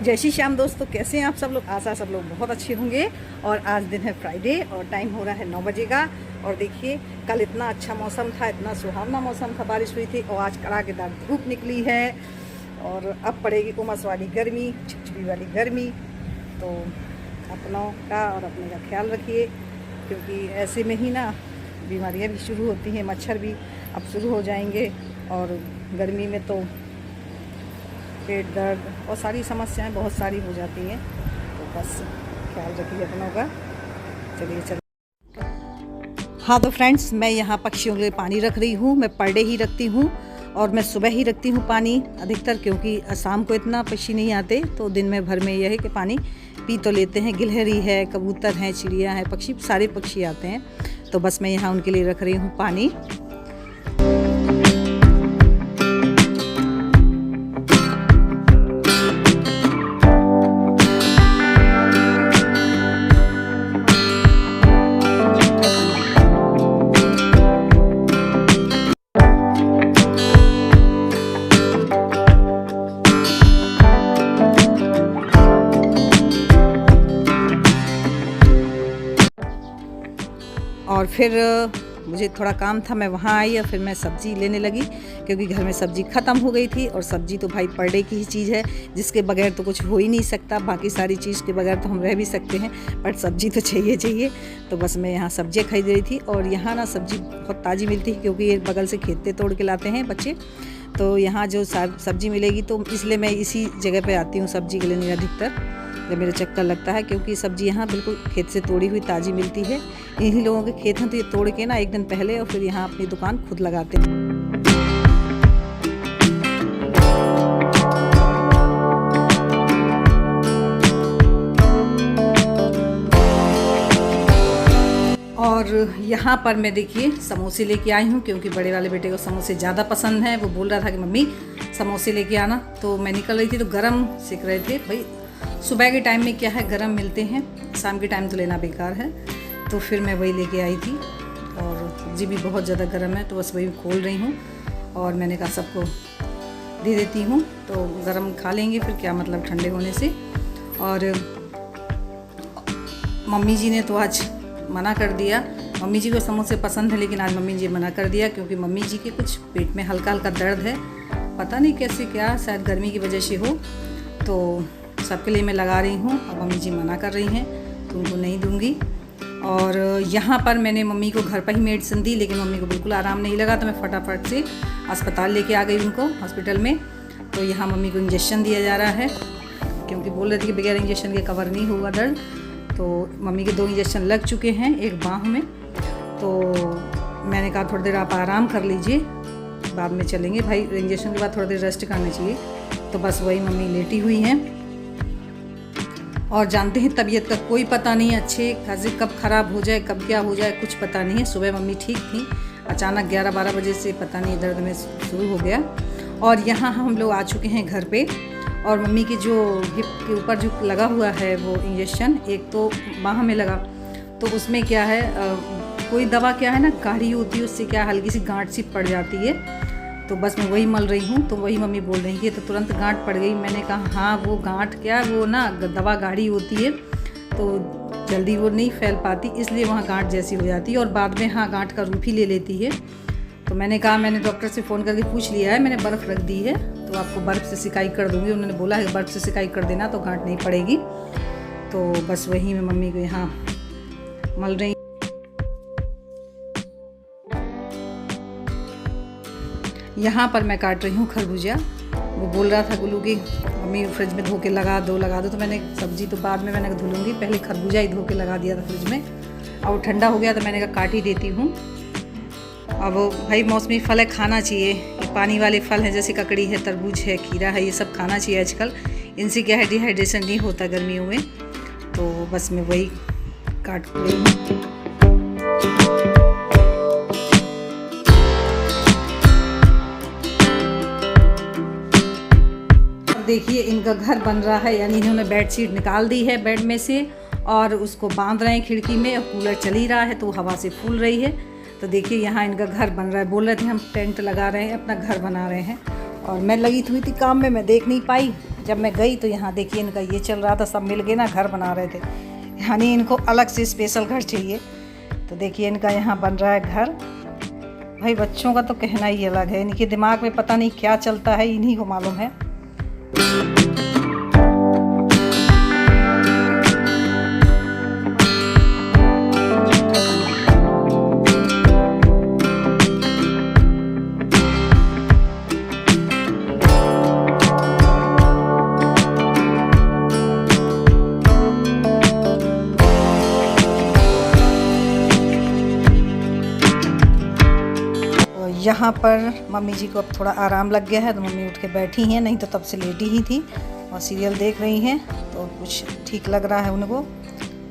जय श्री श्याम दोस्तों, कैसे हैं आप सब लोग। आशा सब लोग बहुत अच्छे होंगे। और आज दिन है फ्राइडे और टाइम हो रहा है 9 बजे का। और देखिए कल इतना अच्छा मौसम था, इतना सुहावना मौसम था, बारिश हुई थी और आज कड़ाकेदार धूप निकली है और अब पड़ेगी उमस वाली गर्मी, चिपचिपी वाली गर्मी। तो अपनों का और अपने का ख्याल रखिए, क्योंकि ऐसे में ही ना बीमारियां भी शुरू होती हैं, मच्छर भी अब शुरू हो जाएंगे और गर्मी में तो पेट दर्द और सारी समस्याएं बहुत सारी हो जाती हैं। तो बस ख्याल रखिए अपनों का। चलिए हाँ तो फ्रेंड्स, मैं यहाँ पक्षियों के लिए पानी रख रही हूँ। मैं पर डे ही रखती हूँ और मैं सुबह ही रखती हूँ पानी अधिकतर, क्योंकि शाम को इतना पक्षी नहीं आते। तो दिन में भर में यह है कि पानी पी तो लेते हैं। गिलहरी है, कबूतर हैं, चिड़िया हैं, पक्षी, सारे पक्षी आते हैं। तो बस मैं यहाँ उनके लिए रख रही हूँ पानी। और फिर मुझे थोड़ा काम था, मैं वहाँ आई और फिर मैं सब्ज़ी लेने लगी, क्योंकि घर में सब्ज़ी ख़त्म हो गई थी। और सब्ज़ी तो भाई पर डे की ही चीज़ है, जिसके बगैर तो कुछ हो ही नहीं सकता। बाकी सारी चीज़ के बगैर तो हम रह भी सकते हैं, बट सब्ज़ी तो चाहिए। तो बस मैं यहाँ सब्जियाँ खरीद रही थी। और यहाँ ना सब्ज़ी बहुत ताज़ी मिलती है, क्योंकि ये बगल से खेत तोड़ के लाते हैं बच्चे। तो यहाँ जो सब्ज़ी मिलेगी, तो इसलिए मैं इसी जगह पर आती हूँ सब्ज़ी के लिए अधिकतर, जब मेरा चक्कर लगता है, क्योंकि सब्ज़ी यहाँ बिल्कुल खेत से तोड़ी हुई ताज़ी मिलती है। इन्हीं लोगों के खेत हैं, तो ये तोड़ के ना एक दिन पहले और फिर यहाँ अपनी दुकान खुद लगाते हैं। और यहाँ पर मैं देखिए समोसे लेके आई हूँ, क्योंकि बड़े वाले बेटे को समोसे ज़्यादा पसंद है। वो बोल रहा था कि मम्मी समोसे लेके आना। तो मैं निकल रही थी तो गरम सेक रहे थे। भाई सुबह के टाइम में क्या है, गरम मिलते हैं, शाम के टाइम तो लेना बेकार है। तो फिर मैं वही लेके आई थी। और सब्ज़ी भी बहुत ज़्यादा गर्म है, तो बस वही खोल रही हूँ। और मैंने कहा सबको दे देती हूँ, तो गरम खा लेंगे, फिर क्या मतलब ठंडे होने से। और मम्मी जी ने तो आज मना कर दिया। मम्मी जी को समोसे पसंद है, लेकिन आज मम्मी जी मना कर दिया, क्योंकि मम्मी जी के कुछ पेट में हल्का हल्का दर्द है, पता नहीं कैसे, क्या शायद गर्मी की वजह से हो। तो सबके लिए मैं लगा रही हूँ। अब मम्मी जी मना कर रही हैं, तो उनको नहीं दूँगी। और यहाँ पर मैंने मम्मी को घर पर ही मेडिसिन दी, लेकिन मम्मी को बिल्कुल आराम नहीं लगा, तो मैं फटाफट से अस्पताल लेके आ गई उनको, हॉस्पिटल में। तो यहाँ मम्मी को इंजेक्शन दिया जा रहा है, क्योंकि बोल रहे थे कि बगैर इंजेक्शन के कवर नहीं होगा दर्द। तो मम्मी के 2 इंजेक्शन लग चुके हैं, एक बाँह में। तो मैंने कहा थोड़ी देर आप आराम कर लीजिए, बाद में चलेंगे। भाई इंजेक्शन के बाद थोड़ी देर रेस्ट करना चाहिए। तो बस वही मम्मी लेटी हुई हैं। और जानते हैं तबीयत का कोई पता नहीं, अच्छे खासे कब ख़राब हो जाए, कब क्या हो जाए, कुछ पता नहीं है। सुबह मम्मी ठीक थी, अचानक 11-12 बजे से पता नहीं दर्द में शुरू हो गया। और यहाँ हम लोग आ चुके हैं घर पे। और मम्मी के जो हिप के ऊपर जो लगा हुआ है वो इंजेक्शन, एक तो बाँह में लगा, तो उसमें क्या है, कोई दवा क्या है ना गाढ़ी होती है, उससे क्या हल्की सी गांठ सी पड़ जाती है। तो बस मैं वही मल रही हूँ। तो वही मम्मी बोल रही है, तो तुरंत गांठ पड़ गई। मैंने कहा हाँ, वो गांठ क्या, वो ना दवा गाढ़ी होती है, तो जल्दी वो नहीं फैल पाती, इसलिए वहाँ गांठ जैसी हो जाती है और बाद में हाँ गांठ का रूप ही ले लेती है। तो मैंने कहा, मैंने डॉक्टर से फ़ोन करके पूछ लिया है, मैंने बर्फ़ रख दी है, तो आपको बर्फ़ से सिकाई कर दूँगी। उन्होंने बोला है बर्फ़ से सिकाई कर देना तो गांठ नहीं पड़ेगी। तो बस वही मैं मम्मी को यहाँ मल रही। यहाँ पर मैं काट रही हूँ खरबूजा। वो बोल रहा था गुल्लू की मम्मी फ्रिज में धो के लगा दो। तो मैंने सब्ज़ी तो बाद में मैंने धुलूँगी, पहले खरबूजा ही धो के लगा दिया था फ्रिज में। और वो ठंडा हो गया तो मैंने कहा काट ही देती हूँ। अब भाई मौसमी फल है, खाना चाहिए। ये पानी वाले फल हैं, जैसे ककड़ी है, तरबूज है, खीरा है, ये सब खाना चाहिए आजकल। इनसे क्या है, डिहाइड्रेशन नहीं होता गर्मियों में। तो बस मैं वही काट रही हूँ। देखिए इनका घर बन रहा है, यानी इन्होंने बेडशीट निकाल दी है बेड में से और उसको बांध रहे हैं खिड़की में। और कूलर चल ही रहा है तो हवा से फूल रही है। तो देखिए यहाँ इनका घर बन रहा है। बोल रहे थे हम टेंट लगा रहे हैं, अपना घर बना रहे हैं। और मैं लगी हुई थी काम में, मैं देख नहीं पाई, जब मैं गई तो यहाँ देखिए इनका ये चल रहा था, सब मिल के ना घर बना रहे थे, यानी इनको अलग से स्पेशल घर चाहिए। तो देखिए इनका यहाँ बन रहा है घर। भाई बच्चों का तो कहना ही अलग है, इनके दिमाग में पता नहीं क्या चलता है, इन्हीं को मालूम है। यहाँ पर मम्मी जी को अब थोड़ा आराम लग गया है तो मम्मी उठ के बैठी हैं, नहीं तो तब से लेटी ही थी और सीरियल देख रही हैं, तो कुछ ठीक लग रहा है उनको।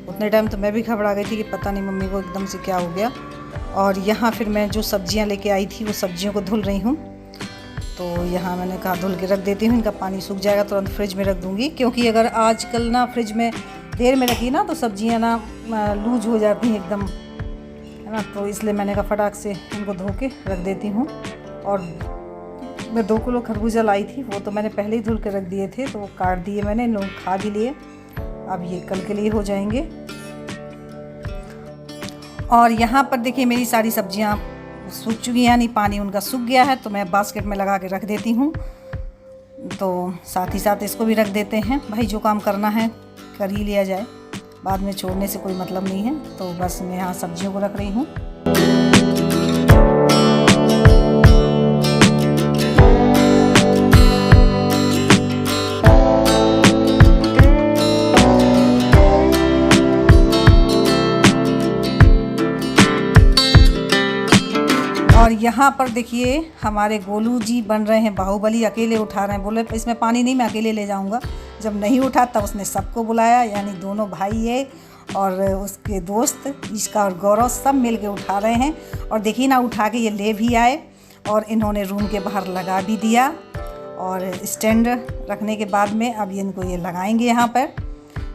उतने टाइम तो मैं भी घबरा गई थी कि पता नहीं मम्मी को एकदम से क्या हो गया। और यहाँ फिर मैं जो सब्जियाँ लेके आई थी वो सब्जियों को धुल रही हूँ। तो यहाँ मैंने कहा धुल के रख देती हूँ, इनका पानी सूख जाएगा तुरंत फ्रिज में रख दूँगी, क्योंकि अगर आजकल ना फ्रिज में देर में रखी ना तो सब्जियाँ ना लूज हो जाती हैं एकदम, है ना। तो इसलिए मैंने कहा फटाक से इनको धो के रख देती हूँ। और मैं 2 किलो खरबूजा लाई थी, वो तो मैंने पहले ही धुल के रख दिए थे, तो वो काट दिए मैंने, इन लोग खा भी लिए। अब ये कल के लिए हो जाएंगे। और यहाँ पर देखिए मेरी सारी सब्जियाँ सूख चुकी हैं, यानी पानी उनका सूख गया है, तो मैं बास्केट में लगा के रख देती हूँ। तो साथ ही साथ इसको भी रख देते हैं। भाई जो काम करना है कर ही लिया जाए, बाद में छोड़ने से कोई मतलब नहीं है। तो बस मैं यहाँ सब्जियों को रख रही हूँ। और यहाँ पर देखिए हमारे गोलू जी बन रहे हैं बाहुबली, अकेले उठा रहे हैं। बोले इसमें पानी नहीं, मैं अकेले ले जाऊँगा। जब नहीं उठा तब उसने सबको बुलाया, यानी दोनों भाई है और उसके दोस्त ईशका और गौरव सब मिल के उठा रहे हैं। और देखिए ना उठा के ये ले भी आए और इन्होंने रूम के बाहर लगा भी दिया। और स्टैंड रखने के बाद में अब इनको ये लगाएंगे यहाँ पर।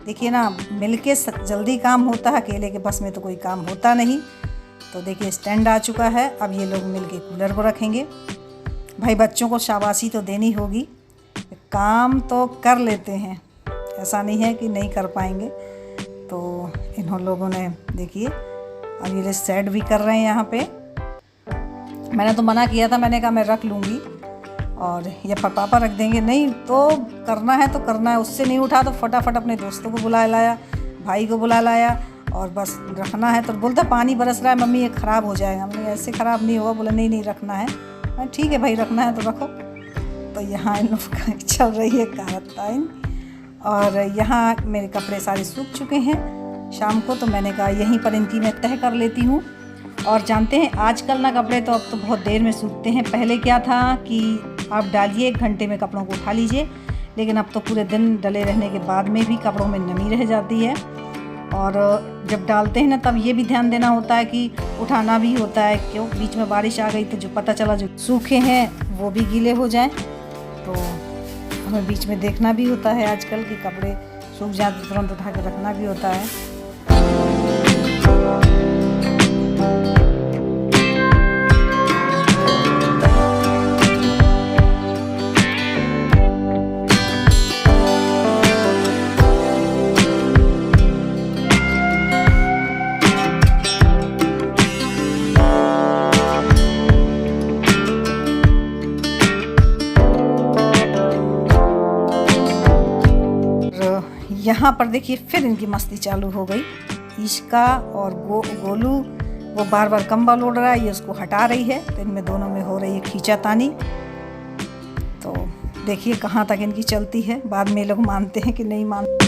देखिए ना मिल के जल्दी काम होता है, अकेले के बस में तो कोई काम होता नहीं। तो देखिए स्टैंड आ चुका है, अब ये लोग मिल के कूलर को रखेंगे। भाई बच्चों को शाबाशी तो देनी होगी, काम तो कर लेते हैं, ऐसा नहीं है कि नहीं कर पाएंगे। तो इन्होंने लोगों ने देखिए अब ये सेट भी कर रहे हैं यहाँ पे। मैंने तो मना किया था, मैंने कहा मैं रख लूँगी और ये पापा रख देंगे। नहीं तो करना है तो करना है। उससे नहीं उठा तो फटाफट अपने दोस्तों को बुला लाया, भाई को बुला लाया और बस रखना है। तो बोलता पानी बरस रहा है मम्मी, ये ख़राब हो जाएगा। हमने ऐसे ख़राब नहीं होगा। बोला नहीं रखना है। ठीक है भाई रखना है तो रखो। तो यहाँ इन लोग का चल रही है कारत्ताइन। और यहाँ मेरे कपड़े सारे सूख चुके हैं शाम को, तो मैंने कहा यहीं पर इनकी मैं तह कर लेती हूँ। और जानते हैं आजकल ना कपड़े तो अब तो बहुत देर में सूखते हैं। पहले क्या था कि आप डालिए 1 घंटे में कपड़ों को उठा लीजिए, लेकिन अब तो पूरे दिन डले रहने के बाद में भी कपड़ों में नमी रह जाती है। और जब डालते हैं ना तब ये भी ध्यान देना होता है कि उठाना भी होता है, क्यों बीच में बारिश आ गई तो जो पता चला जो सूखे हैं वो भी गीले हो जाएं। तो हमें बीच में देखना भी होता है आजकल कि कपड़े सूख जाए तो तुरंत उठा के रखना भी होता है। यहाँ पर देखिए फिर इनकी मस्ती चालू हो गई। ईशका और गोलू वो बार बार कंबल ओढ़ रहा है, ये उसको हटा रही है, तो इनमें दोनों में हो रही है खींचातानी। तो देखिए कहाँ तक इनकी चलती है, बाद में ये लोग मानते हैं कि नहीं मानते।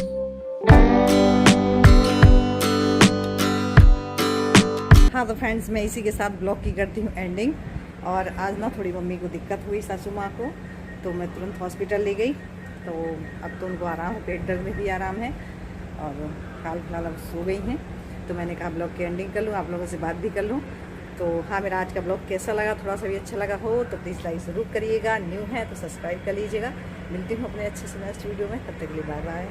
हाँ तो फ्रेंड्स मैं इसी के साथ ब्लॉग की करती हूँ एंडिंग। और आज ना थोड़ी मम्मी को दिक्कत हुई, सासू माँ को, तो मैं तुरंत हॉस्पिटल ले गई। तो अब तो उनको आराम है, पेट दर्द में भी आराम है और हाल फिलहाल अब सो गई हैं। तो मैंने कहा ब्लॉग की एंडिंग कर लूँ, आप लोगों से बात भी कर लूँ। तो हाँ मेरा आज का ब्लॉग कैसा लगा, थोड़ा सा भी अच्छा लगा हो तो प्लीज़ लाइक ज़रूर करिएगा। न्यू है तो सब्सक्राइब कर लीजिएगा। मिलती हूँ अपने अच्छे से नेक्स्ट वीडियो में, तब तक के लिए बाय बाय।